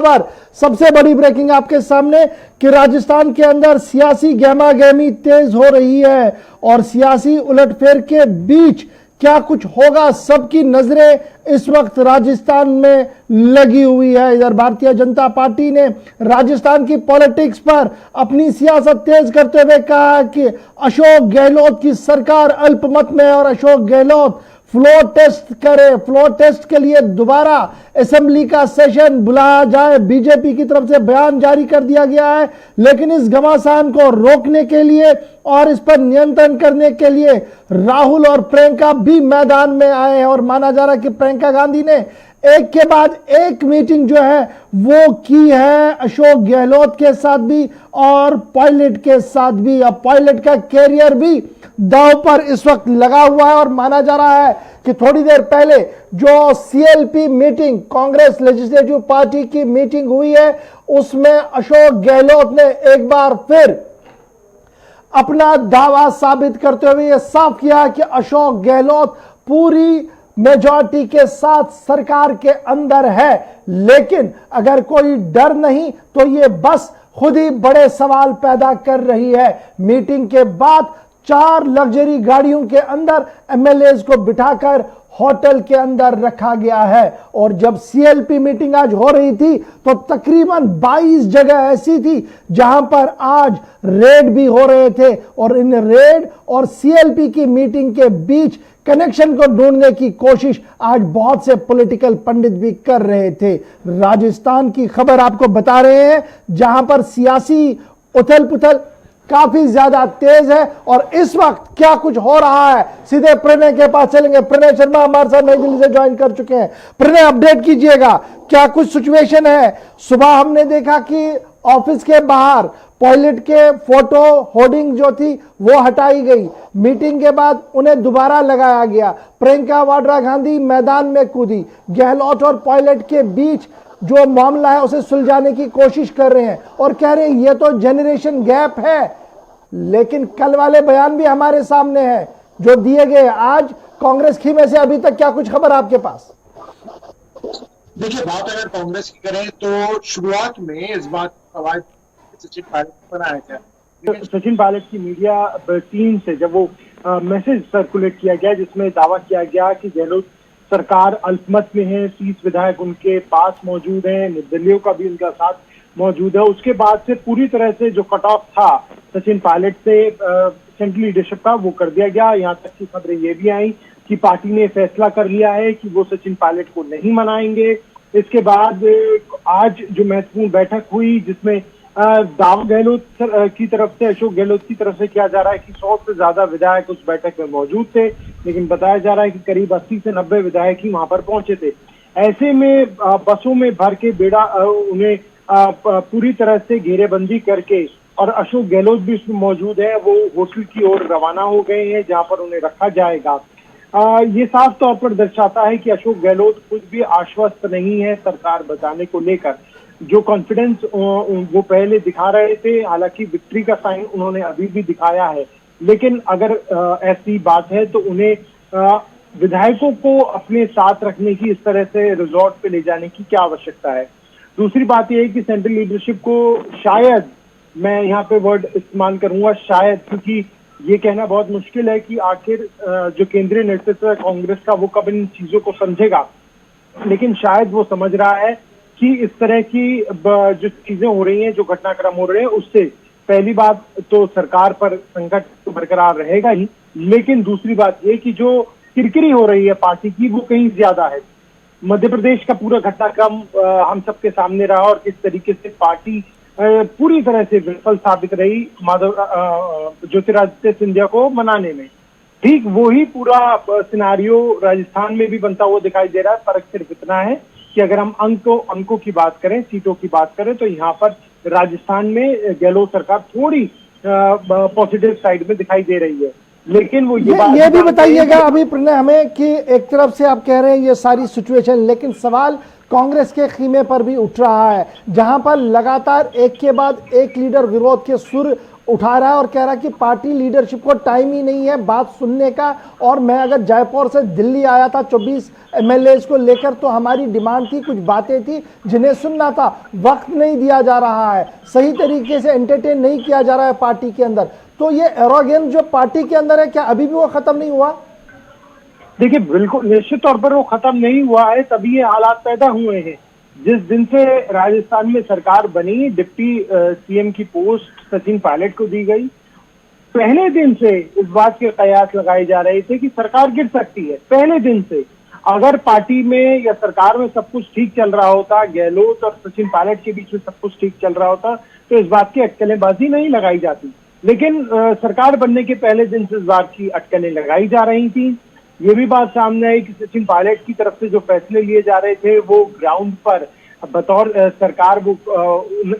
खबर, सबसे बड़ी ब्रेकिंग आपके सामने कि राजस्थान के अंदर सियासी गहमा गहमी तेज हो रही है और सियासी उलटफेर के बीच क्या कुछ होगा, सबकी नजरें इस वक्त राजस्थान में लगी हुई है। इधर भारतीय जनता पार्टी ने राजस्थान की पॉलिटिक्स पर अपनी सियासत तेज करते हुए कहा कि अशोक गहलोत की सरकार अल्पमत में है और अशोक गहलोत फ्लोर टेस्ट करे, फ्लोर टेस्ट के लिए दोबारा असेंबली का सेशन बुलाया जाए। बीजेपी की तरफ से बयान जारी कर दिया गया है, लेकिन इस घमासान को रोकने के लिए और इस पर नियंत्रण करने के लिए राहुल और प्रियंका भी मैदान में आए हैं और माना जा रहा है कि प्रियंका गांधी ने एक के बाद एक मीटिंग जो है वो की है अशोक गहलोत के साथ भी और पायलट के साथ भी। अब पायलट का कैरियर भी दांव पर इस वक्त लगा हुआ है और माना जा रहा है कि थोड़ी देर पहले जो CLP meeting, Congress legislative party की मीटिंग हुई है, उसमें अशोक गहलोत ने एक बार फिर अपना दावा साबित करते हुए यह साफ किया कि अशोक गहलोत पूरी मेजॉरिटी के साथ सरकार के अंदर है, लेकिन अगर कोई डर नहीं तो ये बस खुद ही बड़े सवाल पैदा कर रही है। मीटिंग के बाद 4 लग्जरी गाड़ियों के अंदर एमएलएज को बिठाकर होटल के अंदर रखा गया है और जब सीएलपी मीटिंग आज हो रही थी तो तकरीबन 22 जगह ऐसी थी जहां पर आज रेड भी हो रहे थे और इन रेड और सीएलपी की मीटिंग के बीच कनेक्शन को ढूंढने की कोशिश आज बहुत से पॉलिटिकल पंडित भी कर रहे थे। राजस्थान की खबर आपको बता रहे हैं जहां पर सियासी उथल पुथल काफी ज्यादा तेज है और इस वक्त क्या कुछ हो रहा है, सीधे प्रणय के पास चलेंगे। प्रणय शर्मा हमारे साथ नई दिल्ली से ज्वाइन कर चुके हैं। प्रणय, अपडेट कीजिएगा, क्या कुछ सिचुएशन है? सुबह हमने देखा कि ऑफिस के बाहर पायलट के फोटो होर्डिंग जो थी वो हटाई गई, मीटिंग के बाद उन्हें दोबारा लगाया गया, प्रियंका वाड्रा गांधी मैदान में कूदी, गहलोत और पायलट के बीच जो मामला है उसे सुलझाने की कोशिश कर रहे हैं और कह रहे हैं ये तो जनरेशन गैप है, लेकिन कल वाले बयान भी हमारे सामने हैं जो दिए गए आज कांग्रेस की में से। अभी तक क्या कुछ खबर आपके पास? देखिए, बात अगर कांग्रेस की करें तो शुरुआत में इस बात सवाल सचिन पायलट पर आया था, लेकिन सचिन पायलट की मीडिया टीम से जब वो मैसेज सर्कुलेट किया गया जिसमें दावा किया गया कि गहलोत सरकार अल्पमत में है, 30 विधायक उनके पास मौजूद हैं, निर्दलीयों का भी उनका साथ मौजूद है, उसके बाद से पूरी तरह से जो कट ऑफ था सचिन पायलट से सेंट्रल लीडरशिप का वो कर दिया गया। यहाँ तक की खबरें ये भी आई कि पार्टी ने फैसला कर लिया है कि वो सचिन पायलट को नहीं मनाएंगे। इसके बाद आज जो महत्वपूर्ण बैठक हुई जिसमें दावा गहलोत की तरफ से, अशोक गहलोत की तरफ से किया जा रहा है कि 100 से ज्यादा विधायक उस बैठक में मौजूद थे, लेकिन बताया जा रहा है कि करीब 80 से 90 विधायक ही वहां पर पहुंचे थे। ऐसे में बसों में भर के बेड़ा उन्हें पूरी तरह से घेरेबंदी करके और अशोक गहलोत भी उसमें मौजूद है, वो होटल की ओर रवाना हो गए हैं जहां पर उन्हें रखा जाएगा। ये साफ तौर पर दर्शाता है कि अशोक गहलोत खुद भी आश्वस्त नहीं है सरकार बचाने को लेकर। जो कॉन्फिडेंस वो पहले दिखा रहे थे, हालांकि विक्ट्री का साइन उन्होंने अभी भी दिखाया है, लेकिन अगर ऐसी बात है तो उन्हें विधायकों को अपने साथ रखने की, इस तरह से रिजॉर्ट पे ले जाने की क्या आवश्यकता है। दूसरी बात यह है कि सेंट्रल लीडरशिप को शायद, मैं यहाँ पे वर्ड इस्तेमाल करूंगा शायद, क्योंकि ये कहना बहुत मुश्किल है कि आखिर जो केंद्रीय नेतृत्व है कांग्रेस का वो कब इन चीजों को समझेगा, लेकिन शायद वो समझ रहा है कि इस तरह की जो चीजें हो रही हैं, जो घटनाक्रम हो रहे हैं, उससे पहली बात तो सरकार पर संकट तो बरकरार रहेगा ही, लेकिन दूसरी बात ये कि जो किरकिरी हो रही है पार्टी की वो कहीं ज्यादा है। मध्य प्रदेश का पूरा घटनाक्रम हम सबके सामने रहा और किस तरीके से पार्टी पूरी तरह से विफल साबित रही माधव ज्योतिरादित्य सिंधिया को मनाने में। ठीक वही पूरा सिनारियो राजस्थान में भी बनता हुआ दिखाई दे रहा है। फर्क सिर्फ इतना है कि अगर हम अंकों की बात करें, सीटों की बात करें, तो यहाँ पर राजस्थान में गहलोत सरकार थोड़ी पॉजिटिव साइड में दिखाई दे रही है, लेकिन वो ये भी बताइएगा अभी प्रणय हमें कि एक तरफ से आप कह रहे हैं ये सारी सिचुएशन, लेकिन सवाल कांग्रेस के खीमे पर भी उठ रहा है, जहां पर लगातार एक के बाद एक लीडर विरोध के सुर उठा रहा है और कह रहा है कि पार्टी लीडरशिप को टाइम ही नहीं है बात सुनने का। और मैं अगर जयपुर से दिल्ली आया था 24 एमएलए को लेकर, तो हमारी डिमांड थी, कुछ बातें थी जिन्हें सुनना था, वक्त नहीं दिया जा रहा है, सही तरीके से एंटरटेन नहीं किया जा रहा है पार्टी के अंदर। तो ये एरोगेंस जो पार्टी के अंदर है, क्या अभी भी वो खत्म नहीं हुआ? देखिए, बिल्कुल निश्चित तौर पर वो खत्म नहीं हुआ है, तभी ये हालात पैदा हुए हैं। जिस दिन से राजस्थान में सरकार बनी, डिप्टी सीएम की पोस्ट सचिन पायलट को दी गई, पहले दिन से इस बात के कयास लगाए जा रहे थे कि सरकार गिर सकती है। पहले दिन से अगर पार्टी में या सरकार में सब कुछ ठीक चल रहा होता, गहलोत और सचिन पायलट के बीच में सब कुछ ठीक चल रहा होता, तो इस बात की अटकलेबाजी नहीं लगाई जाती। लेकिन सरकार बनने के पहले दिन से इस बात की अटकलें लगाई जा रही थी। ये भी बात सामने आई कि सचिन पायलट की तरफ से जो फैसले लिए जा रहे थे वो ग्राउंड पर बतौर सरकार वो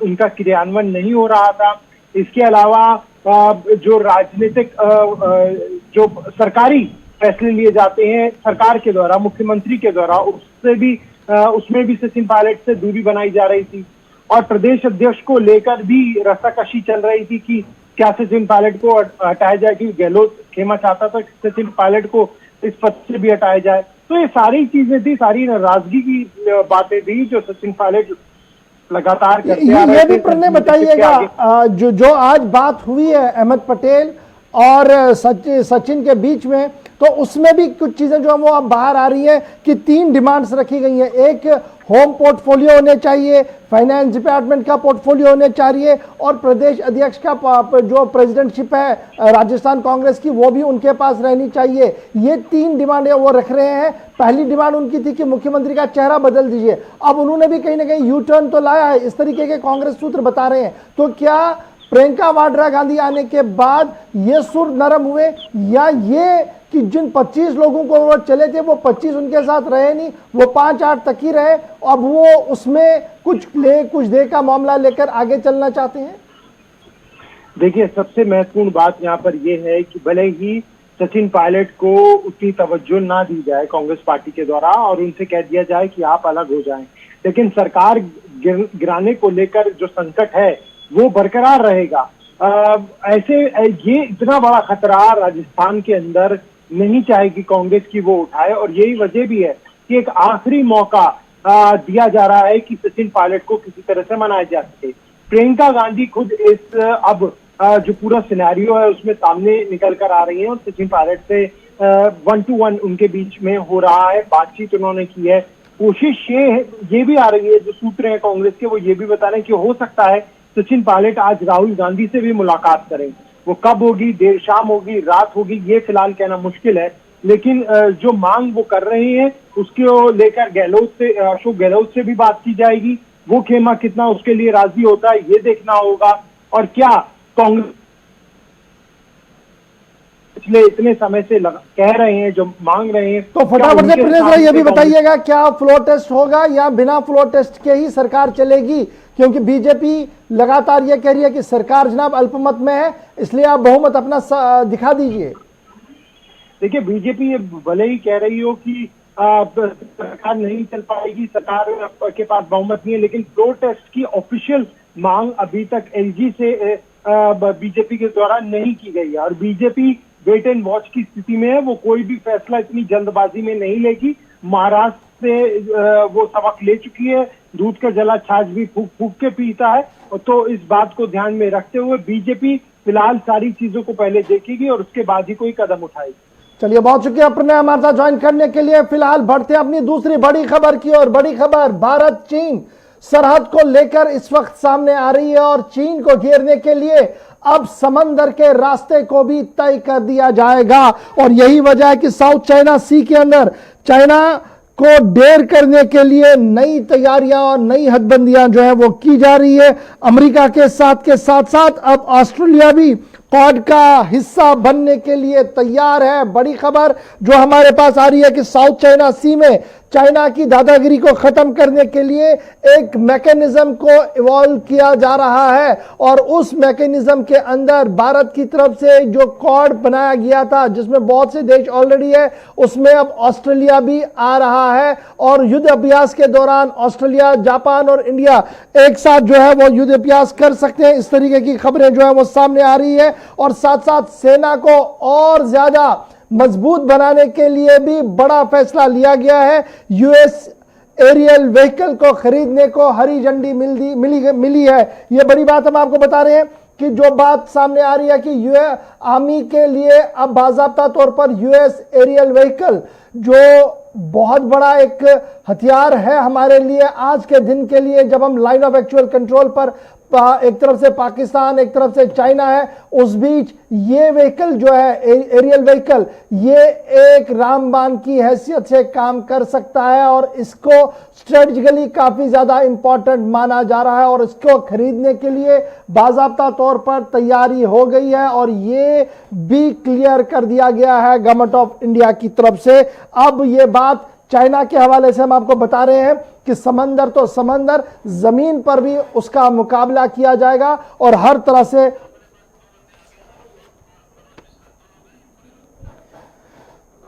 उनका क्रियान्वयन नहीं हो रहा था। इसके अलावा जो राजनीतिक जो सरकारी फैसले लिए जाते हैं सरकार के द्वारा, मुख्यमंत्री के द्वारा, उसमें भी सचिन पायलट से दूरी बनाई जा रही थी। और प्रदेश अध्यक्ष को लेकर भी रस्साकशी चल रही थी कि क्या सचिन पायलट को हटाया जाए, कि गहलोत खेमा चाहता था कि सचिन पायलट को इस पद से भी हटाया जाए। तो ये सारी चीजें थी, सारी नाराजगी की बातें थी जो सचिन पायलट लगातार करते आ रहे थे। ये भी प्रणय बताइएगा, जो आज बात हुई है अहमद पटेल और सचिन के बीच में, तो उसमें भी कुछ चीजें जो वो अब बाहर आ रही है कि 3 डिमांड्स रखी गई हैं। एक, होम पोर्टफोलियो होने चाहिए, फाइनेंस डिपार्टमेंट का पोर्टफोलियो होने चाहिए, और प्रदेश अध्यक्ष का जो प्रेसिडेंटशिप है राजस्थान कांग्रेस की, वो भी उनके पास रहनी चाहिए। ये 3 डिमांडें वो रख रहे हैं। पहली डिमांड उनकी थी कि मुख्यमंत्री का चेहरा बदल दीजिए। अब उन्होंने भी कहीं ना कहीं यू टर्न तो लाया है, इस तरीके के कांग्रेस सूत्र बता रहे हैं। तो क्या प्रियंका वाड्रा गांधी आने के बाद ये सुर नरम हुए, या ये कि जिन 25 लोगों को वो चले थे वो 25 उनके साथ रहे नहीं, वो 5-8 तक ही रहे, अब वो उसमें कुछ दे का मामला लेकर आगे चलना चाहते हैं? देखिए, सबसे महत्वपूर्ण बात यहाँ पर यह है कि भले ही सचिन पायलट को उतनी तवज्जो ना दी जाए कांग्रेस पार्टी के द्वारा और उनसे कह दिया जाए कि आप अलग हो जाएं, लेकिन सरकार गिराने को लेकर जो संकट है वो बरकरार रहेगा। ऐसे ये इतना बड़ा खतरा राजस्थान के अंदर नहीं चाहेगी कांग्रेस की वो उठाए, और यही वजह भी है कि एक आखिरी मौका दिया जा रहा है कि सचिन पायलट को किसी तरह से मनाया जा सके। प्रियंका गांधी खुद इस अब जो पूरा सिनेरियो है उसमें सामने निकल कर आ रही है, और सचिन पायलट से 1-to-1 उनके बीच में हो रहा है, बातचीत उन्होंने की है। कोशिश ये भी आ रही है, जो सूत्र है कांग्रेस के वो ये भी बता रहे हैं कि हो सकता है सचिन पायलट आज राहुल गांधी से भी मुलाकात करें। वो कब होगी, देर शाम होगी, रात होगी, ये फिलहाल कहना मुश्किल है, लेकिन जो मांग वो कर रहे हैं उसको लेकर अशोक गहलोत से भी बात की जाएगी। वो खेमा कितना उसके लिए राजी होता है ये देखना होगा। और क्या कांग्रेस पिछले इतने समय से कह रहे हैं, जो मांग रहे हैं, तो फटाफट से प्रियेश ये भी बताइएगा, क्या फ्लोर टेस्ट होगा या बिना फ्लोर टेस्ट के ही सरकार चलेगी? क्योंकि बीजेपी लगातार ये कह रही है कि सरकार जनाब अल्पमत में है, इसलिए आप बहुमत अपना दिखा दीजिए। देखिए, बीजेपी भले ही कह रही हो कि सरकार नहीं चल पाएगी, सरकार के पास बहुमत नहीं है, लेकिन फ्लोर टेस्ट की ऑफिशियल मांग अभी तक एलजी से बीजेपी के द्वारा नहीं की गई है। और बीजेपी वेट एंड वॉच की स्थिति में है, वो कोई भी फैसला इतनी जल्दबाजी में नहीं लेगी। महाराष्ट्र से वो सबक ले चुकी है, दूध का जला छाछ भी फूक फूक के पीता है। तो इस बात को ध्यान में रखते हुए बीजेपी फिलहाल सारी चीजों को पहले देखेगी और उसके बाद ही कोई कदम उठाएगी। चलिए, बहुत शुक्रिया प्रणय हमारे साथ ज्वाइन करने के लिए। फिलहाल बढ़ते हैं अपनी दूसरी बड़ी खबर की ओर। बड़ी खबर भारत चीन सरहद को लेकर इस वक्त सामने आ रही है, और चीन को घेरने के लिए अब समंदर के रास्ते को भी तय कर दिया जाएगा। और यही वजह है कि साउथ चाइना सी के अंदर चाइना को डेर करने के लिए नई तैयारियां और नई हदबंदियां जो है वो की जा रही है। अमेरिका के साथ साथ अब ऑस्ट्रेलिया भी क्वाड का हिस्सा बनने के लिए तैयार है। बड़ी खबर जो हमारे पास आ रही है कि साउथ चाइना सी में चाइना की दादागिरी को खत्म करने के लिए एक मैकेनिज्म को इवॉल्व किया जा रहा है और उस मैकेनिज्म के अंदर भारत की तरफ से जो कॉड बनाया गया था जिसमें बहुत से देश ऑलरेडी है, उसमें अब ऑस्ट्रेलिया भी आ रहा है और युद्ध अभ्यास के दौरान ऑस्ट्रेलिया, जापान और इंडिया एक साथ जो है वो युद्ध अभ्यास कर सकते हैं। इस तरीके की खबरें जो है वो सामने आ रही है और साथ साथ सेना को और ज्यादा मजबूत बनाने के लिए भी बड़ा फैसला लिया गया है। यूएस एरियल व्हीकल को खरीदने को हरी झंडी मिली है। यह बड़ी बात हम आपको बता रहे हैं कि जो बात सामने आ रही है कि यूएस आर्मी के लिए अब बाकायदा तौर पर यूएस एरियल व्हीकल जो बहुत बड़ा एक हथियार है हमारे लिए आज के दिन के लिए, जब हम लाइन ऑफ एक्चुअल कंट्रोल पर एक तरफ से पाकिस्तान एक तरफ से चाइना है, उस बीच ये व्हीकल जो है एरियल व्हीकल ये एक रामबाण की हैसियत से काम कर सकता है और इसको स्ट्रेटेजिकली काफी ज्यादा इंपॉर्टेंट माना जा रहा है और इसको खरीदने के लिए बाकायदा तौर पर तैयारी हो गई है और ये भी क्लियर कर दिया गया है गवर्नमेंट ऑफ इंडिया की तरफ से। अब ये बात चाइना के हवाले से हम आपको बता रहे हैं कि समंदर तो समंदर, जमीन पर भी उसका मुकाबला किया जाएगा और हर तरह से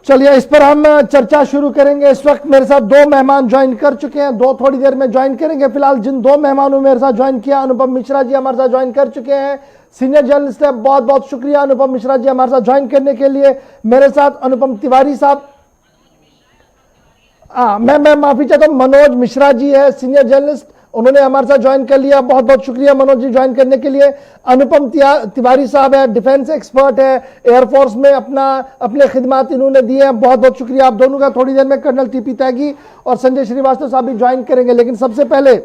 चलिए इस पर हम चर्चा शुरू करेंगे। इस वक्त मेरे साथ दो मेहमान ज्वाइन कर चुके हैं, दो थोड़ी देर में ज्वाइन करेंगे। फिलहाल जिन दो मेहमानों मेरे साथ ज्वाइन किया, अनुपम मिश्रा जी हमारे साथ ज्वाइन कर चुके हैं, सीनियर जर्नलिस्ट है। बहुत बहुत शुक्रिया अनुपम मिश्रा जी हमारे साथ ज्वाइन करने के लिए। मेरे साथ अनुपम तिवारी साहब, मैं माफी चाहता हूं, मनोज मिश्रा जी है सीनियर जर्नलिस्ट, उन्होंने हमारे साथ ज्वाइन कर लिया। बहुत बहुत शुक्रिया मनोज जी ज्वाइन करने के लिए। अनुपम तिवारी साहब है, डिफेंस एक्सपर्ट है, एयरफोर्स में अपने खिदमात इन्होंने दिए हैं। बहुत बहुत शुक्रिया आप दोनों का। थोड़ी देर में कर्नल टीपी त्यागी और संजय श्रीवास्तव साहब भी ज्वाइन करेंगे, लेकिन सबसे पहले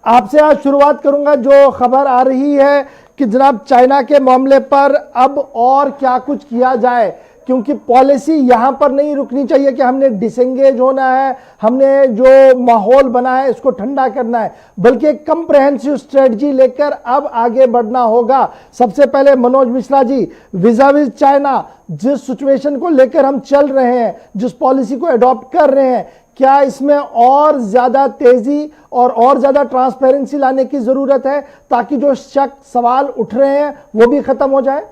आपसे आज शुरुआत करूंगा। जो खबर आ रही है कि जनाब चाइना के मामले पर अब और क्या कुछ किया जाए, क्योंकि पॉलिसी यहां पर नहीं रुकनी चाहिए कि हमने डिसएंगेज होना है, हमने जो माहौल बना है इसको ठंडा करना है, बल्कि एक कंप्रेहेंसिव स्ट्रेटजी लेकर अब आगे बढ़ना होगा। सबसे पहले मनोज मिश्रा जी, विज़ाविज़ चाइना जिस सिचुएशन को लेकर हम चल रहे हैं, जिस पॉलिसी को अडॉप्ट कर रहे हैं, क्या इसमें और ज्यादा तेजी और ज्यादा ट्रांसपेरेंसी लाने की जरूरत है ताकि जो शक सवाल उठ रहे हैं वो भी खत्म हो जाए?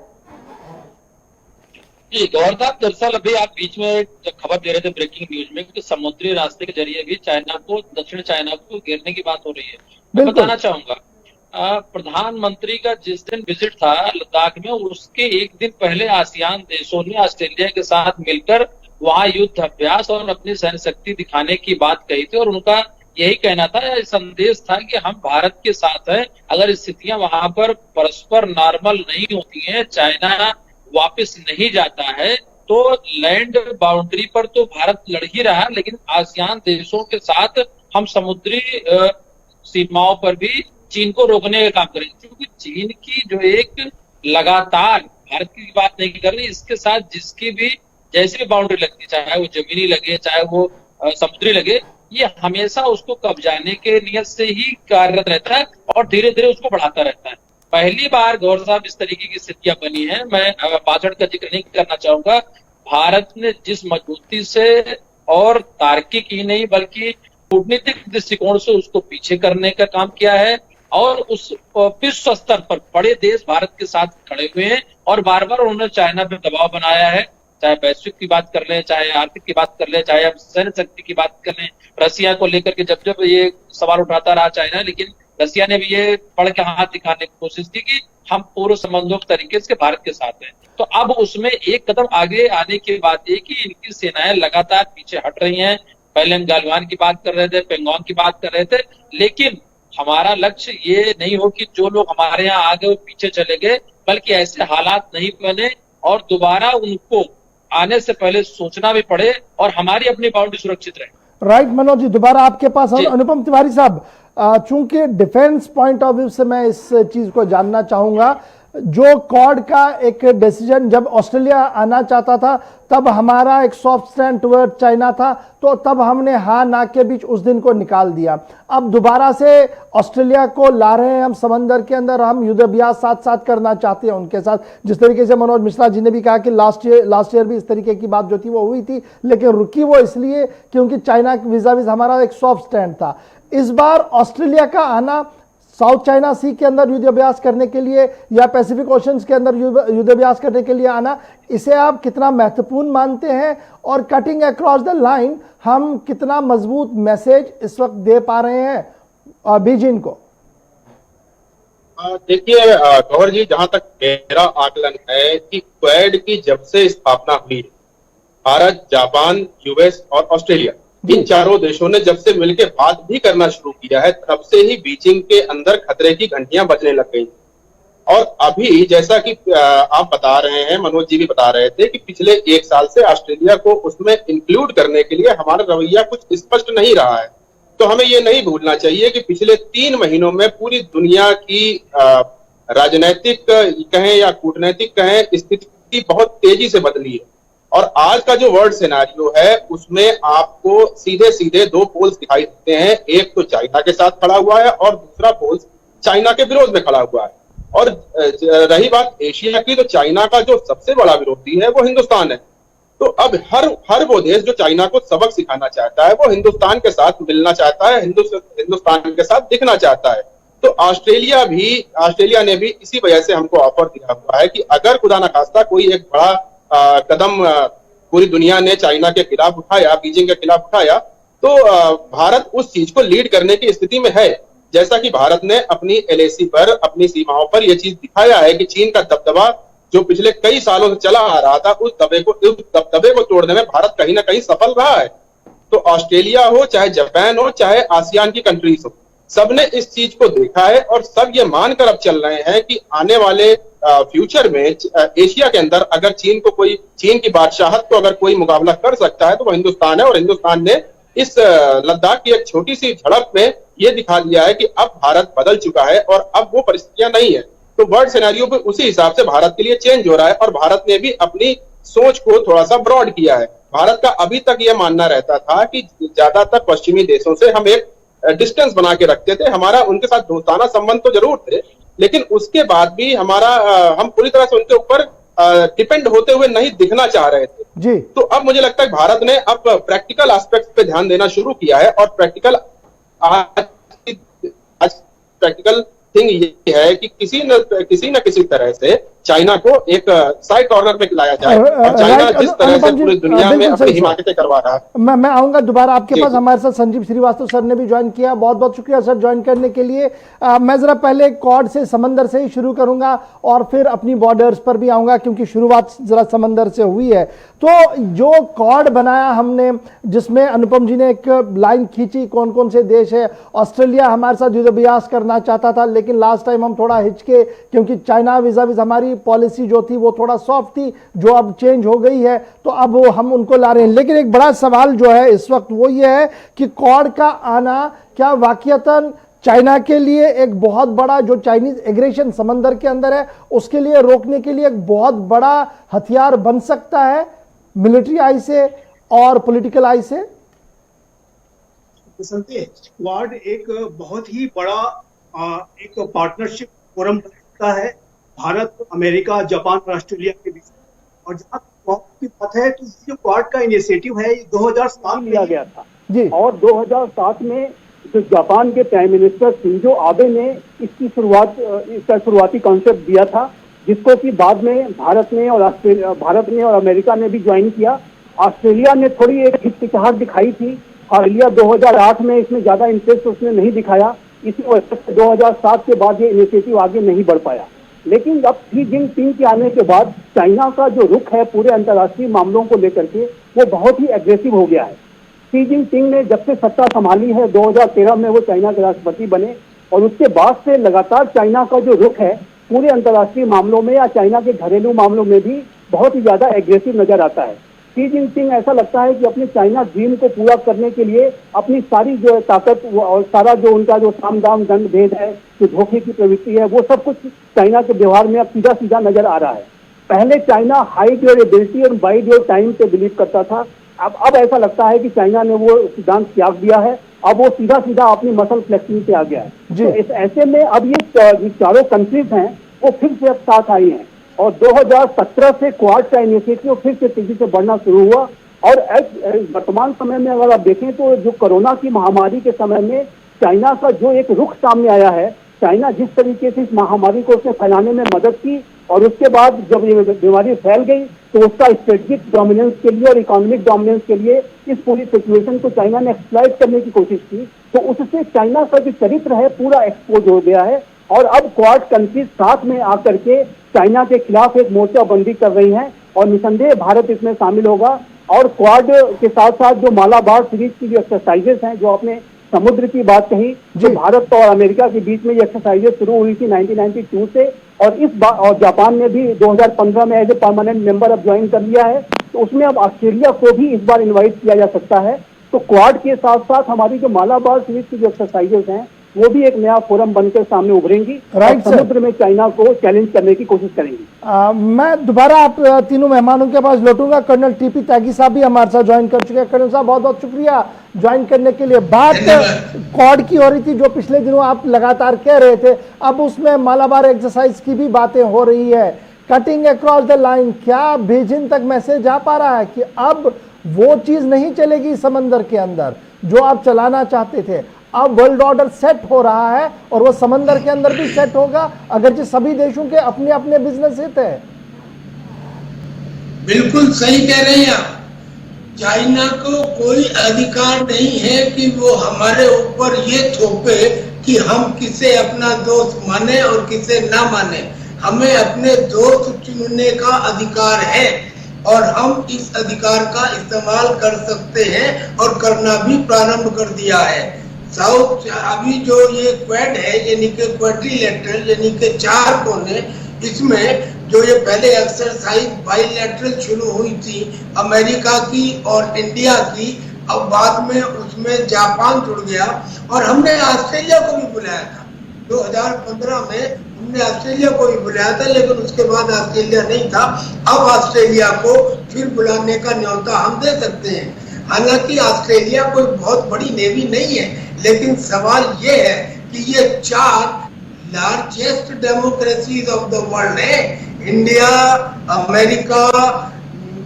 जी गौर साहब, दरअसल अभी आप बीच में जब खबर दे रहे थे ब्रेकिंग न्यूज में कि समुद्री रास्ते के जरिए भी चाइना को, दक्षिण चाइना को घेरने की बात हो रही है, मैं बताना चाहूंगा प्रधानमंत्री का जिस दिन विजिट था लद्दाख में, उसके एक दिन पहले आसियान देशों ने ऑस्ट्रेलिया के साथ मिलकर वहां युद्ध अभ्यास और अपनी सैन्य शक्ति दिखाने की बात कही थी और उनका यही कहना था, यह संदेश था कि हम भारत के साथ हैं। अगर स्थितियां वहां पर परस्पर नॉर्मल नहीं होती हैं, चाइना वापस नहीं जाता है, तो लैंड बाउंड्री पर तो भारत लड़ ही रहा है, लेकिन आसियान देशों के साथ हम समुद्री सीमाओं पर भी चीन को रोकने का काम करें, क्योंकि चीन की जो एक लगातार, भारत की बात नहीं कर रही, इसके साथ जिसकी भी जैसी भी बाउंड्री लगती, चाहे वो जमीनी लगे चाहे वो समुद्री लगे, ये हमेशा उसको कब्जाने के नियत से ही कार्यरत रहता है और धीरे धीरे उसको बढ़ाता रहता है। पहली बार गौर साहब इस तरीके की स्थितियां बनी है, मैं भाषण का जिक्र नहीं करना चाहूंगा। भारत ने जिस मजबूती से और तार्किक ही नहीं बल्कि कूटनीतिक दृष्टिकोण से उसको पीछे करने का काम किया है और उस विश्व स्तर पर बड़े देश भारत के साथ खड़े हुए हैं और बार बार उन्होंने चाइना पे दबाव बनाया है, चाहे वैश्विक की बात कर लें, चाहे आर्थिक की बात कर लें, चाहे हम सैन्य शक्ति की बात कर लें। रसिया को लेकर के जब जब ये सवाल उठाता रहा चाइना, लेकिन रसिया ने भी ये पढ़ के हाथ दिखाने की कोशिश की कि हम पूर्व संबंधों के तरीके से भारत के साथ हैं। तो अब उसमें एक कदम आगे आने की बात यह कि इनकी सेनाएं लगातार पीछे हट रही हैं। पहले हम गालवान की बात कर रहे थे, पेंगोंग की बात कर रहे थे, लेकिन हमारा लक्ष्य ये नहीं हो कि जो लोग हमारे यहाँ आ गए वो पीछे चले गए, बल्कि ऐसे हालात नहीं बने और दोबारा उनको आने से पहले सोचना भी पड़े और हमारी अपनी बाउंड्री सुरक्षित रहे। राइट मनोज जी, दोबारा आपके पास अनुपम तिवारी साहब, चूंकि डिफेंस पॉइंट ऑफ व्यू से मैं इस चीज को जानना चाहूंगा, जो क्वाड का एक डिसीजन जब ऑस्ट्रेलिया आना चाहता था तब हमारा एक सॉफ्ट स्टैंड टुवर्ड चाइना था, तो तब हमने हाँ ना के बीच उस दिन को निकाल दिया। अब दोबारा से ऑस्ट्रेलिया को ला रहे हैं हम समंदर के अंदर, हम युद्ध अभ्यास साथ साथ करना चाहते हैं उनके साथ। जिस तरीके से मनोज मिश्रा जी ने भी कहा कि लास्ट ईयर भी इस तरीके की बात जो थी वो हुई थी, लेकिन रुकी वो इसलिए क्योंकि चाइना विज़ाविज़ हमारा एक सॉफ्ट स्टैंड था। इस बार ऑस्ट्रेलिया का आना साउथ चाइना सी के अंदर युद्ध अभ्यास करने के लिए या पैसिफिक ओशंस के अंदर युद्ध अभ्यास करने के लिए आना, इसे आप कितना महत्वपूर्ण मानते हैं? और कटिंग अक्रॉस द लाइन हम कितना मजबूत मैसेज इस वक्त दे पा रहे हैं बीजिंग को? देखिए गौहर जी, जहां तक मेरा आकलन है कि क्वाड की जब से स्थापना हुई, भारत, जापान, यूएस और ऑस्ट्रेलिया, इन चारों देशों ने जब से मिलकर बात भी करना शुरू किया है, तब से ही बीजिंग के अंदर खतरे की घंटियां बजने लग गई। और अभी जैसा कि आप बता रहे हैं, मनोज जी भी बता रहे थे कि पिछले 1 साल से ऑस्ट्रेलिया को उसमें इंक्लूड करने के लिए हमारा रवैया कुछ स्पष्ट नहीं रहा है। तो हमें ये नहीं भूलना चाहिए कि पिछले 3 महीनों में पूरी दुनिया की राजनैतिक कहें या कूटनैतिक कहें, स्थिति बहुत तेजी से बदली है। और आज का जो वर्ल्ड सिनेरियो है उसमें आपको सीधे सीधे 2 पोल्स दिखाई देते हैं। एक तो चाइना के साथ खड़ा हुआ है और दूसरा पोल्स चाइना के विरोध में खड़ा हुआ है। और रही बात एशिया की, तो चाइना का जो सबसे बड़ा विरोधी है वो हिंदुस्तान है। तो अब हर वो देश जो चाइना को सबक सिखाना चाहता है वो हिंदुस्तान के साथ मिलना चाहता है, हिंदुस्तान के साथ दिखना चाहता है। तो ऑस्ट्रेलिया ने भी इसी वजह से हमको ऑफर दिया हुआ है कि अगर खुदा न खास्ता कोई एक बड़ा कदम पूरी दुनिया ने चाइना के खिलाफ उठाया, बीजिंग के खिलाफ उठाया, तो भारत उस चीज को लीड करने की स्थिति में है। जैसा कि भारत ने अपनी एलएसी पर, अपनी सीमाओं पर यह चीज दिखाया है कि चीन का दबदबा जो पिछले कई सालों से चला आ रहा था, उस दबदबे को तोड़ने में भारत कहीं ना कहीं सफल रहा है। तो ऑस्ट्रेलिया हो, चाहे जापान हो, चाहे आसियान की कंट्रीज हो, सबने इस चीज को देखा है और सब ये मानकर अब चल रहे हैं कि आने वाले फ्यूचर में एशिया के अंदर अगर चीन की बादशाहत को अगर कोई मुकाबला कर सकता है तो वो हिंदुस्तान है। और हिंदुस्तान ने इस लद्दाख की एक छोटी सी झड़प में ये दिखा दिया है कि अब भारत बदल चुका है और अब वो परिस्थितियां नहीं है। तो वर्ल्ड सिनेरियो पे उसी हिसाब से भारत के लिए चेंज हो रहा है और भारत ने भी अपनी सोच को थोड़ा सा ब्रॉड किया है। भारत का अभी तक यह मानना रहता था कि ज्यादातर पश्चिमी देशों से हम एक डिस्टेंस बना के रखते थे, हमारा उनके साथ दोस्ताना संबंध तो जरूर थे, लेकिन उसके बाद भी हम पूरी तरह से उनके ऊपर डिपेंड होते हुए नहीं दिखना चाह रहे थे जी। तो अब मुझे लगता है भारत ने अब प्रैक्टिकल एस्पेक्ट पे ध्यान देना शुरू किया है और प्रैक्टिकल प्रैक्टिकल थिंग ये है कि किसी न किसी तरह से चाइना को एक साइड कॉर्नर में लाया जाए। और चाइना जिस तरह से पूरी दुनिया में अपनी हिमाकतें करवा रहा है। मैं आऊंगा दोबारा आपके पास। हमारे साथ संजीव श्रीवास्तव सर ने भी ज्वाइन किया, बहुत बहुत शुक्रिया सर ज्वाइन करने के लिए। मैं जरा पहले क्वाड से, समंदर से ही शुरू करूंगा और फिर अपनी बॉर्डर्स पर भी आऊंगा क्योंकि शुरुआत जरा समंदर से हुई है। तो जो क्वाड बनाया हमने, जिसमें अनुपम जी ने एक लाइन खींची कौन कौन से देश है। ऑस्ट्रेलिया हमारे साथ युद्ध अभ्यास करना चाहता था, लेकिन लास्ट टाइम हम थोड़ा हिचके क्योंकि चाइना विज़ाविज़ हमारी पॉलिसी जो थी वो थोड़ा सॉफ्ट थी, जो अब चेंज हो गई है, तो अब वो हम उनको ला रहे हैं। लेकिन एक बड़ा सवाल जो है इस वक्त वो ये है कि क्वाड का आना क्या वाकईतन चाइना के लिए एक बहुत बड़ा, जो चाइनीज एग्रेशन समंदर के अंदर है उसके लिए रोकने के लिए एक बहुत बड़ा हथियार बन सकता है, मिलिट्री आई से और पॉलिटिकल आई से? क्वाड एक बहुत ही बड़ा एक पार्टनरशिप फोरम बनता है भारत, अमेरिका, जापान, ऑस्ट्रेलिया के बीच। और जहाँ क्वाड की बात है तो जो क्वाड का इनिशिएटिव है 2007 में लिया गया था जी। और 2007 में जो जापान के प्राइम मिनिस्टर शिंजो आबे ने इसका शुरुआती कॉन्सेप्ट दिया था, जिसको कि बाद में भारत ने और अमेरिका ने भी ज्वाइन किया। ऑस्ट्रेलिया ने थोड़ी एक हिचकिचाहट दिखाई थी। ऑस्ट्रेलिया 2008 में इसमें ज्यादा इंटरेस्ट उसने नहीं दिखाया, इसी वजह से 2007 के बाद ये इनिशिएटिव आगे नहीं बढ़ पाया। लेकिन अब शी जिनपिंग के आने के बाद चाइना का जो रुख है पूरे अंतर्राष्ट्रीय मामलों को लेकर के वो बहुत ही एग्रेसिव हो गया है। शी जिनपिंग ने जब से सत्ता संभाली है, 2013 में वो चाइना के राष्ट्रपति बने और उसके बाद से लगातार चाइना का जो रुख है पूरे अंतर्राष्ट्रीय मामलों में या चाइना के घरेलू मामलों में भी बहुत ही ज्यादा एग्रेसिव नजर आता है। शी जिनपिंग ऐसा लगता है कि अपने चाइना ड्रीम को पूरा करने के लिए अपनी सारी जो ताकत और सारा जो उनका जो साम दाम दंड भेद है, जो धोखे की प्रवृत्ति है, वो सब कुछ चाइना के व्यवहार में अब सीधा सीधा नजर आ रहा है। पहले चाइना हाइड योर एबिलिटी और बाइड योर टाइम पे बिलीव करता था। अब ऐसा लगता है कि चाइना ने वो सिद्धांत त्याग दिया है। अब वो सीधा सीधा अपनी मसल फ्लेक्सिंग पे आ गया है। तो इस ऐसे में अब ये चारों कंट्रीज हैं वो फिर से अब साथ आई हैं और 2017 से क्वाड का इनिशिएटिव फिर से तेजी से बढ़ना शुरू हुआ। और वर्तमान समय में अगर आप देखें तो जो कोरोना की महामारी के समय में चाइना का जो एक रुख सामने आया है, चाइना जिस तरीके से इस महामारी को उसने फैलाने में मदद की और उसके बाद जब ये बीमारी फैल गई तो उसका स्ट्रेटेजिक डोमिनेंस के लिए और इकोनॉमिक डोमिनेंस के लिए इस पूरी सिचुएशन को चाइना ने एक्सप्लॉइट करने की कोशिश की। तो उससे चाइना का जो चरित्र है पूरा एक्सपोज हो गया है और अब क्वाड कंट्रीज साथ में आकर के चाइना के खिलाफ एक मोर्चाबंदी कर रही हैं और निसंदेह भारत इसमें शामिल होगा। और क्वाड के साथ साथ जो मालाबार सीरीज की जो एक्सरसाइजेस हैं, जो आपने समुद्र की बात कही, जो भारत और अमेरिका के बीच में ये एक्सरसाइजेस शुरू हुई थी 1992 से और इस बार और जापान ने भी 2015 में एज ए परमानेंट मेंबर अब ज्वाइन कर लिया है। तो उसमें अब ऑस्ट्रेलिया को भी इस बार इनवाइट किया जा सकता है। तो क्वाड के साथ साथ हमारी जो मालाबार सीरीज की जो एक्सरसाइजेस हैं वो भी एक नया फोरम बनकर सामने उभरेंगी और समुद्र में चाइना को चैलेंज करने की कोशिश करेंगी। मैं दोबारा आप तीनों मेहमानों के पास लौटूंगा। कर्नल टीपी त्यागी साहब भी हमारे साथ ज्वाइन कर चुके हैं। कर्नल साहब बहुत बहुत शुक्रिया ज्वाइन करने के लिए। बात क्वाड की हो रही थी जो पिछले दिनों आप लगातार कह रहे थे, अब उसमें मालाबार एक्सरसाइज की भी बातें हो रही है। कटिंग अक्रॉस द लाइन, क्या बीजिंग तक मैसेज आ पा रहा है कि अब वो चीज नहीं चलेगी समंदर के अंदर जो आप चलाना चाहते थे? अब वर्ल्ड ऑर्डर सेट हो रहा है और वो समंदर के अंदर भी सेट होगा, अगरचे सभी देशों के अपने अपने बिजनेस हित है। बिल्कुल सही कह रहे हैं आप। चाइना को कोई अधिकार नहीं है कि वो हमारे ऊपर ये थोपे कि हम किसे अपना दोस्त माने और किसे ना माने। हमें अपने दोस्त चुनने का अधिकार है और हम इस अधिकार का इस्तेमाल कर सकते हैं और करना भी प्रारंभ कर दिया है। साउथ अभी जो ये क्वाड है यानी कि क्वाड्रिलेटरल यानी कि 4 कोने, इसमें जो ये पहले एक्सरसाइज बाइलेटरल शुरू हुई थी अमेरिका की और इंडिया की, अब बाद में उसमें जापान जुड़ गया और हमने ऑस्ट्रेलिया को भी बुलाया था। 2015 में हमने ऑस्ट्रेलिया को भी बुलाया था, लेकिन उसके बाद ऑस्ट्रेलिया नहीं था। अब ऑस्ट्रेलिया को फिर बुलाने का न्योता हम दे सकते हैं। हालांकि ऑस्ट्रेलिया कोई बहुत बड़ी नेवी नहीं है, लेकिन सवाल ये है कि ये 4 largest democracies of the world है, इंडिया, अमेरिका,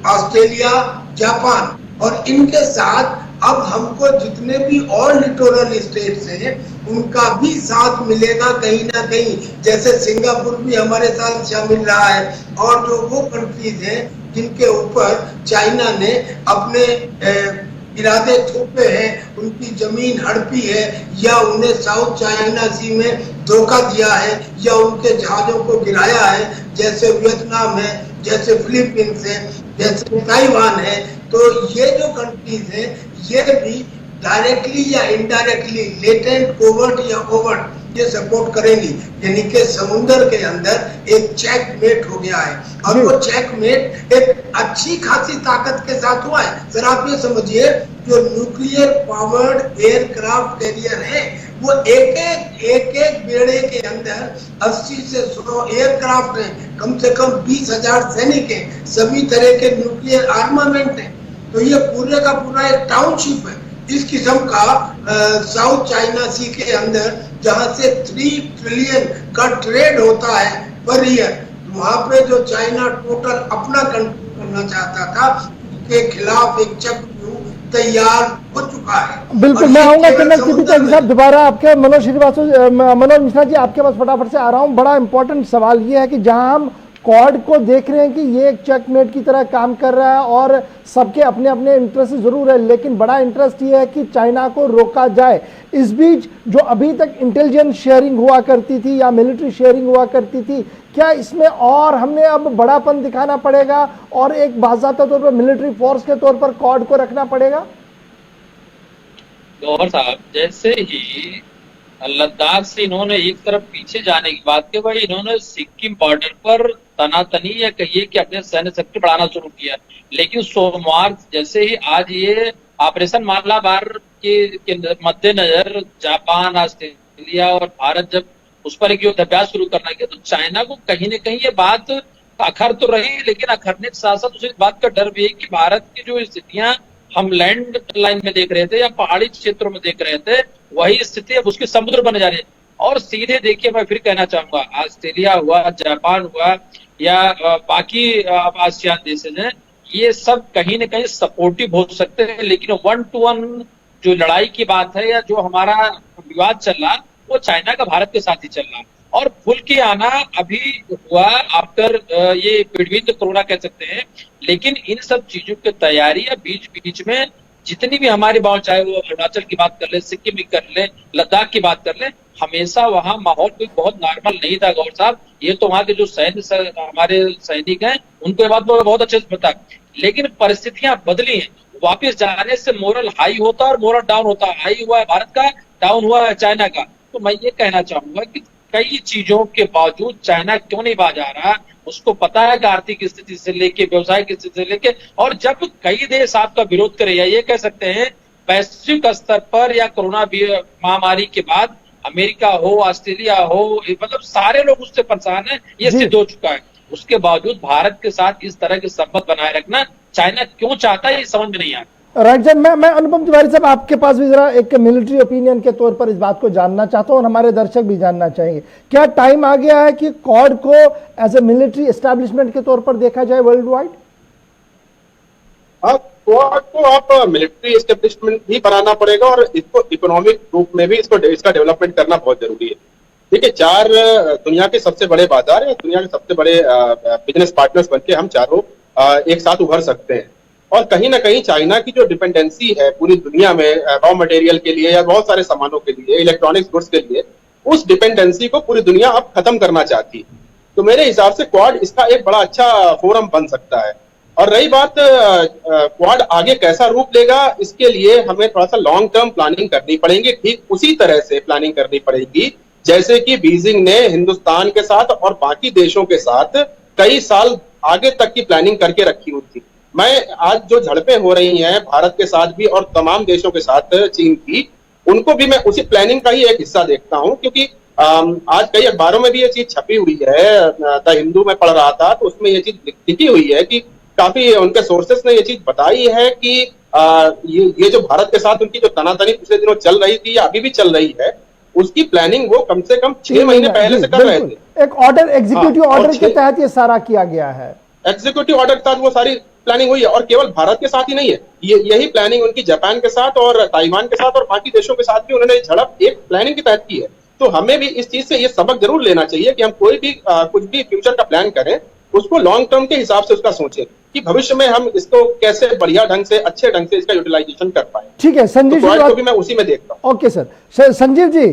ऑस्ट्रेलिया, जापान, और इनके साथ अब हमको जितने भी और लिटोरल स्टेट्स हैं उनका भी साथ मिलेगा कहीं ना कहीं। जैसे सिंगापुर भी हमारे साथ शामिल रहा है और जो वो कंट्रीज हैं जिनके ऊपर चाइना ने अपने इरादे थोपे हैं, उनकी जमीन हड़पी है या उन्हें साउथ चाइना सी में धोखा दिया है या उनके जहाजों को गिराया है, जैसे वियतनाम है, जैसे फिलीपींस है, जैसे ताइवान है। तो ये जो कंट्रीज हैं ये भी डायरेक्टली या इनडायरेक्टली, लेटेंट, कोवर्ट या ओवर्ट, ये सपोर्ट करेंगी। यानी कि समुद्र के अंदर एक चेकमेट हो गया है और वो चेकमेट एक अच्छी खासी ताकत के साथ हुआ है। सर आप ये समझिए, जो न्यूक्लियर पावर्ड एयरक्राफ्ट कैरियर है वो एक बेड़े के अंदर 80 से 100 एयरक्राफ्ट हैं, कम से कम 20,000 सैनिक हैं, सभी तरह के न्यूक्लियर आर्मामेंट हैं। तो ये पूरे का पूरा एक टाउनशिप है इस किस्म का साउथ चाइना सी के अंदर, जहां से 3 ट्रिलियन का ट्रेड होता है पर ईयर। वहां पे जो चाइना टोटल अपना कंट्रोल करना चाहता था, उसके खिलाफ एक चक्रव्यूह तैयार हो चुका है। बिल्कुल, मैं आऊंगा कर्नल टीपी त्यागी साहब दोबारा आपके। मनोज श्रीवास्तव, मनोज मिश्रा जी आपके पास फटाफट से आ रहा हूं। बड़ा इंपॉर्टेंट सवाल ये है कि जहां हम क्वाड को देख रहे हैं कि ये एक चेकमेट की तरह काम कर रहा है और सबके अपने अपने इंटरेस्ट जरूर है, लेकिन बड़ा इंटरेस्ट ये है कि चाइना को रोका जाए। इस बीच जो अभी तक इंटेलिजेंस शेयरिंग हुआ करती थी या मिलिट्री शेयरिंग हुआ करती थी, क्या इसमें और हमें अब बड़ापन दिखाना पड़ेगा और एक बाज़ाब्ता तौर पर मिलिट्री फोर्स के तौर पर क्वाड को रखना पड़ेगा? गौहर साहब, जैसे ही लद्दाख से इन्होंने एक तरफ पीछे जाने की बात की भाई, इन्होंने सिक्किम बॉर्डर पर तनातनी या कहिए कि अपने सैन्य शक्ति बढ़ाना शुरू किया। लेकिन सोमवार जैसे ही आज ये ऑपरेशन मालाबार के मद्देनजर जापान, ऑस्ट्रेलिया और भारत जब उस पर एक युद्धाभ्यास शुरू करना गया, तो चाइना को कहीं न कहीं ये बात अखर तो रही, लेकिन अखरने के साथ साथ उस बात का डर भी है कि भारत की जो स्थितियां हम लैंड लाइन में देख रहे थे या पहाड़ी क्षेत्रों में देख रहे थे, वही स्थिति अब उसके समुद्र बने जा रही है। और सीधे देखिए, मैं फिर कहना चाहूंगा, ऑस्ट्रेलिया हुआ, जापान हुआ या बाकी आसियान देश हैं, ये सब कहीं न कहीं सपोर्टिव हो सकते हैं, लेकिन 1 to 1 जो लड़ाई की बात है या जो हमारा विवाद चल रहा, वो चाइना का भारत के साथ ही चल रहा। और खुल के आना अभी हुआ आफ्टर ये बिटवीन द कोरोना कह सकते हैं, लेकिन इन सब चीजों की तैयारी या बीच बीच में जितनी भी हमारी बात, चाहे वो अरुणाचल की बात कर ले, सिक्किम की कर ले, लद्दाख की बात कर ले, हमेशा वहां माहौल कोई बहुत नॉर्मल नहीं था गौर साहब। ये तो वहां के जो हमारे सैनिक हैं उनको ये बात बहुत अच्छे से पता है, लेकिन परिस्थितियां बदली हैं। वापिस जाने से मोरल हाई होता और मोरल डाउन होता। हाई हुआ है भारत का, डाउन हुआ है चाइना का। तो मैं ये कहना चाहूंगा कि कई चीजों के बावजूद चाइना क्यों नहीं बाज आ रहा, उसको पता है कि आर्थिक स्थिति से लेके व्यवसाय की स्थिति से लेके, और जब कई देश आपका विरोध करे या ये कह सकते हैं वैश्विक स्तर पर या कोरोना महामारी के बाद अमेरिका हो, ऑस्ट्रेलिया हो, मतलब सारे लोग उससे परेशान है, ये सिद्ध हो चुका है। उसके बावजूद भारत के साथ इस तरह के संबंध बनाए रखना चाइना क्यों चाहता है, ये समझ में नहीं आता। राइट सर, मैं अनुपम तिवारी साहब आपके पास भी जरा एक मिलिट्री ओपिनियन के तौर पर इस बात को जानना चाहता हूं और हमारे दर्शक भी जानना चाहेंगे। क्या टाइम आ गया है कि क्वाड को एज ए मिलिट्री एस्टैब्लिशमेंट के तौर पर देखा जाए वर्ल्ड वाइड? क्वाड को आप मिलिट्री एस्टेब्लिशमेंट भी बनाना पड़ेगा और इसको इकोनॉमिक रूप में भी इसका डेवलपमेंट करना बहुत जरूरी है। देखिए, 4 दुनिया के सबसे बड़े बाजार या दुनिया के सबसे बड़े बिजनेस पार्टनर्स बनके हम चारों एक साथ उभर सकते हैं। और कहीं ना कहीं चाइना की जो डिपेंडेंसी है पूरी दुनिया में रॉ मटेरियल के लिए या बहुत सारे सामानों के लिए, इलेक्ट्रॉनिक्स गुड्स के लिए, उस डिपेंडेंसी को पूरी दुनिया अब खत्म करना चाहती है। तो मेरे हिसाब से क्वाड इसका एक बड़ा अच्छा फोरम बन सकता है। और रही बात क्वाड आगे कैसा रूप लेगा, इसके लिए हमें थोड़ा सा लॉन्ग टर्म प्लानिंग करनी पड़ेगी। ठीक उसी तरह से प्लानिंग करनी पड़ेगी जैसे कि बीजिंग ने हिंदुस्तान के साथ और बाकी देशों के साथ कई साल आगे तक की प्लानिंग करके रखी हुई थी। मैं आज जो झड़पें हो रही हैं भारत के साथ भी और तमाम देशों के साथ चीन की, उनको भी मैं उसी प्लानिंग का ही एक हिस्सा देखता हूं, क्योंकि आज कई अखबारों में भी ये चीज छपी हुई है। द हिंदू में पढ़ रहा था तो उसमें ये चीज लिखी हुई है कि काफी उनके सोर्सेस ने ये चीज बताई है कि ये जो भारत के साथ उनकी जो तनातनी पिछले दिनों चल रही थी या अभी भी चल रही है, उसकी प्लानिंग वो कम से कम 6 महीने पहले से कर रहे थे। एक ऑर्डर, एग्जीक्यूटिव ऑर्डर के तहत ये सारा किया गया है। एग्जीक्यूटिव ऑर्डर के साथ वो सारी प्लानिंग हुई है और केवल भारत के साथ ही नहीं है, यही प्लानिंग उनकी जापान के साथ और ताइवान के साथ और बाकी देशों के साथ भी उन्होंने झड़प एक प्लानिंग के तहत की है। तो हमें भी इस चीज से ये सबक जरूर लेना चाहिए कि हम कोई भी कुछ भी फ्यूचर का प्लान करें, उसको लॉन्ग टर्म के हिसाब से उसका सोचें कि भविष्य में हम इसको कैसे बढ़िया ढंग से, अच्छे ढंग से इसका यूटिलाइजेशन कर पाए। ठीक है संजीव जी, को भी मैं उसी में देखता हूँ। Okay sir, Sanjeev ji,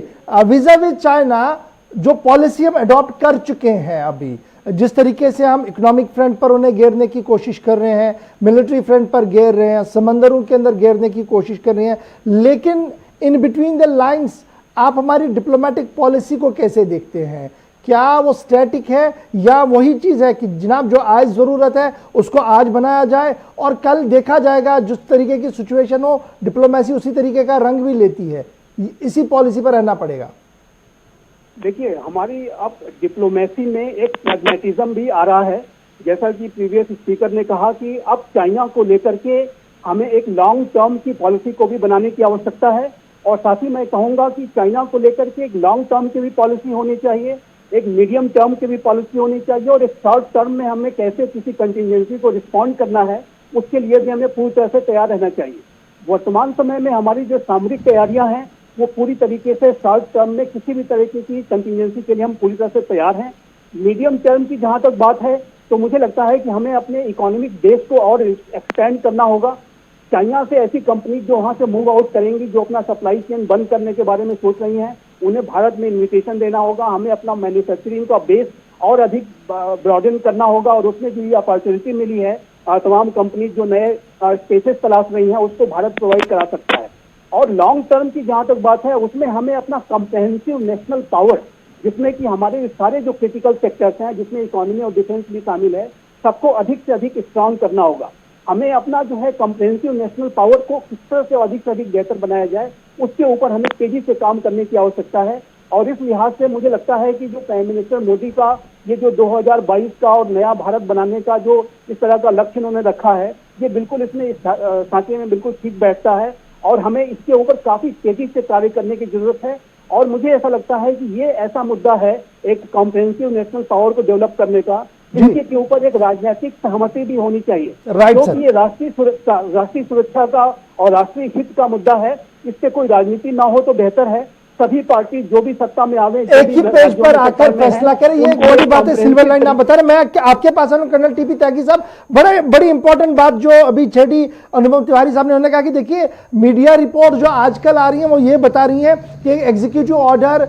विज़ाविज़ China जो पॉलिसी हम अडॉप्ट कर चुके हैं, अभी जिस तरीके से हम इकोनॉमिक फ्रंट पर उन्हें घेरने की कोशिश कर रहे हैं, मिलिट्री फ्रंट पर घेर रहे हैं, समंदरों के अंदर घेरने की कोशिश कर रहे हैं, लेकिन इन बिटवीन द लाइंस आप हमारी डिप्लोमेटिक पॉलिसी को कैसे देखते हैं? क्या वो स्टैटिक है या वही चीज है कि जनाब जो आज जरूरत है उसको आज बनाया जाए और कल देखा जाएगा, जिस तरीके की सिचुएशन हो डिप्लोमेसी उसी तरीके का रंग भी लेती है, इसी पॉलिसी पर रहना पड़ेगा? देखिए, हमारी अब डिप्लोमेसी में एक प्रैग्मेटिज्म भी आ रहा है। जैसा कि प्रीवियस स्पीकर ने कहा कि अब चाइना को लेकर के हमें एक लॉन्ग टर्म की पॉलिसी को भी बनाने की आवश्यकता है, और साथ ही मैं कहूंगा कि चाइना को लेकर के एक लॉन्ग टर्म की भी पॉलिसी होनी चाहिए, एक मीडियम टर्म की भी पॉलिसी होनी चाहिए, और एक शॉर्ट टर्म में हमें कैसे किसी कंटिजेंसी को रिस्पॉन्ड करना है उसके लिए भी हमें पूरी तरह से तैयार रहना चाहिए। वर्तमान समय में हमारी जो सामरिक तैयारियां हैं वो पूरी तरीके से शॉर्ट टर्म में किसी भी तरीके की कंटिजेंसी के लिए हम पूरी तरह से तैयार हैं। मीडियम टर्म की जहां तक बात है तो मुझे लगता है कि हमें अपने इकोनॉमिक बेस को और एक्सपेंड करना होगा। चाइना से ऐसी कंपनी जो वहां से मूव आउट करेंगी, जो अपना सप्लाई चेन बंद करने के बारे में सोच रही हैं, उन्हें भारत में इन्विटेशन देना होगा। हमें अपना मैन्युफैक्चरिंग का बेस और अधिक ब्रॉडन करना होगा, और उसमें जो ये अपॉर्चुनिटी मिली है तमाम कंपनी जो नए स्पेसेस तलाश रही हैं उसको भारत प्रोवाइड करा सकता है। और लॉन्ग टर्म की जहां तक बात है, उसमें हमें अपना कॉम्प्रहेंसिव नेशनल पावर, जिसमें कि हमारे सारे जो क्रिटिकल सेक्टर्स हैं, जिसमें इकोनॉमी और डिफेंस भी शामिल है, सबको अधिक से अधिक स्ट्रांग करना होगा। हमें अपना जो है कॉम्प्रहेंसिव नेशनल पावर को किस तरह से अधिक बेहतर बनाया जाए, उसके ऊपर हमें तेजी से काम करने की आवश्यकता है। और इस लिहाज से मुझे लगता है कि जो प्राइम मिनिस्टर मोदी का ये जो 2022 का और नया भारत बनाने का जो इस तरह का लक्ष्य उन्होंने रखा है, ये बिल्कुल इसमें सांचे में बिल्कुल ठीक बैठता है और हमें इसके ऊपर काफी तेजी से कार्य करने की जरूरत है। और मुझे ऐसा लगता है कि ये ऐसा मुद्दा है एक कॉम्प्रहेंसिव नेशनल पावर को डेवलप करने का, जिनके के ऊपर एक राजनीतिक सहमति भी होनी चाहिए, क्योंकि ये राष्ट्रीय सुरक्षा का और राष्ट्रीय हित का मुद्दा है। इससे कोई राजनीति ना हो तो बेहतर है। सभी पार्टी जो भी सत्ता में आवे, एक ही पेज पर आकर फैसला करें, ये एक बड़ी बात है। सिल्वर लाइन ना बता रहे, मैं आपके पास आऊं कर्नल टीपी त्यागी साहब, बड़ी इंपॉर्टेंट बात जो अभी छेड़ी अनुभव तिवारी साहब ने, उन्होंने कहा कि देखिए मीडिया रिपोर्ट जो आजकल आ रही है वो ये बता रही है कि एग्जीक्यूटिव ऑर्डर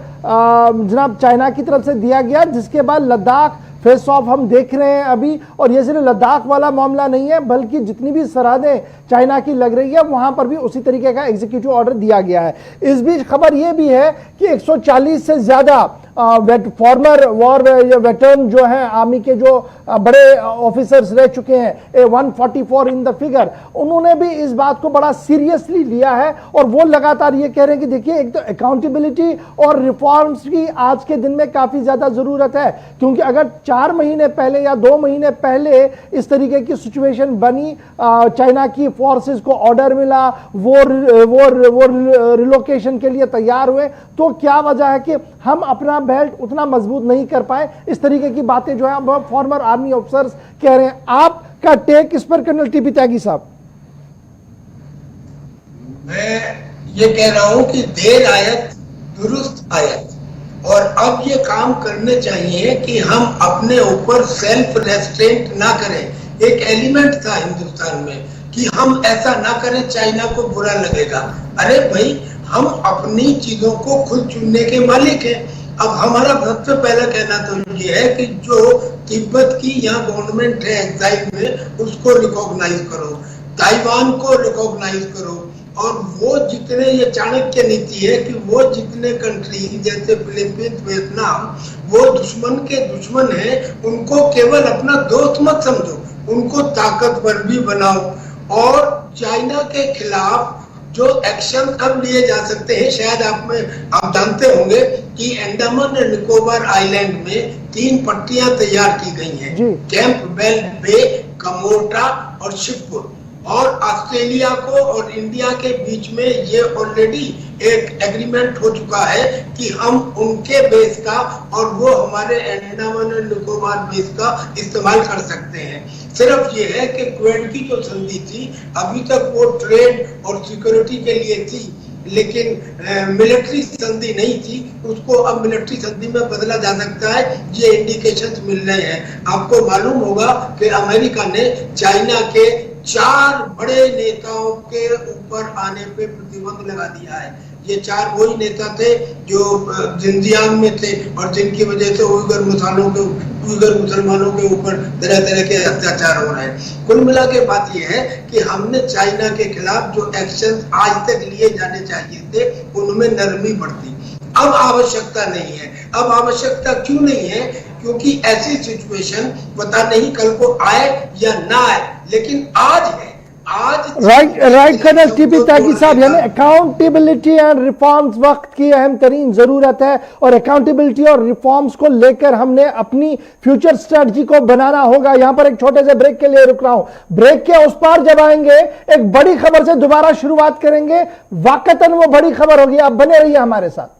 जनाब चाइना की तरफ से दिया गया, जिसके बाद लद्दाख फेस ऑफ हम देख रहे हैं अभी। और ये सिर्फ लद्दाख वाला मामला नहीं है, बल्कि जितनी भी सरहदें चाइना की लग रही है वहां पर भी उसी तरीके का एग्जीक्यूटिव ऑर्डर दिया गया है। इस बीच खबर यह भी है कि 140 से ज्यादा फॉर्मर वॉर वेटरन जो हैं, आर्मी के जो बड़े ऑफिसर्स रह चुके हैं, 144 इन द फिगर, उन्होंने भी इस बात को बड़ा सीरियसली लिया है और वो लगातार ये कह रहे हैं कि देखिए एक तो अकाउंटेबिलिटी और रिफॉर्म्स की आज के दिन में काफी ज्यादा जरूरत है, क्योंकि अगर 4 महीने पहले या 2 महीने पहले इस तरीके की सिचुएशन बनी, चाइना की फोर्सेस को ऑर्डर मिला, वो रिलोकेशन के लिए तैयार हुए, तो क्या वजह है कि हम अपना बेल्ट उतना मजबूत नहीं कर पाए। इस तरीके की बातें जो है फॉर्मर आर्मी ऑफिसर्स कह रहे हैं। आपका टेक इस पर कर्नल टीपी त्यागी साहब? मैं ये कह रहा हूं कि देर आयत दुरुस्त आयत, और अब ये काम करने चाहिए कि हम अपने ऊपर सेल्फ रेस्ट्रेंट ना करें। एक एलिमेंट था हिंदुस्तान में कि हम ऐसा ना करें चाइना को बुरा लगेगा। अरे भाई, हम अपनी चीजों को खुद चुनने के मालिक हैं। अब हमारा सबसे पहला कहना तो ये है कि जो तिब्बत की यहाँ गवर्नमेंट है एक्साइल में, उसको रिकॉग्नाइज करो, ताइवान को रिकॉग्नाइज करो, और वो जितने, ये चाणक्य नीति है कि वो जितने कंट्री जैसे फिलीपींस, वियतनाम, वो दुश्मन के दुश्मन है, उनको केवल अपना दोस्त मत समझो, उनको ताकतवर भी बनाओ। और चाइना के खिलाफ जो एक्शन अब लिए जा सकते हैं, शायद आप जानते होंगे कि अंडमान एंड निकोबार आइलैंड में 3 पट्टियां तैयार की गई हैं, कैंपबेल बे, कमोटा और शिवपुर। और ऑस्ट्रेलिया को और इंडिया के बीच में ये ऑलरेडी एक एग्रीमेंट हो चुका है कि हम उनके बेस का और वो हमारे अंडमान एंड निकोबार बेस का इस्तेमाल कर सकते हैं। सिर्फ ये है कि क्वेड की जो संधि थी, अभी तक वो ट्रेड और सिक्योरिटी के लिए थी, लेकिन मिलिट्री संधि नहीं थी। उसको अब मिलिट्री संधि में बदला जा सकता है, ये इंडिकेशंस मिल रहे हैं। आपको मालूम होगा कि अमेरिका ने चाइना के 4 बड़े नेताओं के ऊपर आने पे प्रतिबंध लगा दिया है। ये 4 वही नेता थे जो जिंजियांग में थे और जिनकी वजह से उइगर मुसलमानों के ऊपर तरह तरह के अत्याचार हो रहे हैं। कुल मिला के बात यह है कि हमने चाइना के खिलाफ जो एक्शन आज तक लिए जाने चाहिए थे, उनमें नरमी बढ़ती। अब आवश्यकता नहीं है। अब आवश्यकता क्यों नहीं है? क्योंकि ऐसी सिचुएशन पता नहीं कल को आए या ना आए, लेकिन आज है। राइट कर्नल टीपी त्यागी साहब, यानी अकाउंटेबिलिटी एंड रिफॉर्म्स वक्त की अहम तरीन जरूरत है, और अकाउंटेबिलिटी और रिफॉर्म्स को लेकर हमने अपनी फ्यूचर स्ट्रेटजी को बनाना होगा। यहां पर एक छोटे से ब्रेक के लिए रुक रहा हूं। ब्रेक के उस पार जब आएंगे एक बड़ी खबर से दोबारा शुरुआत करेंगे, वाकतन वो बड़ी खबर होगी। आप बने रहिए हमारे साथ।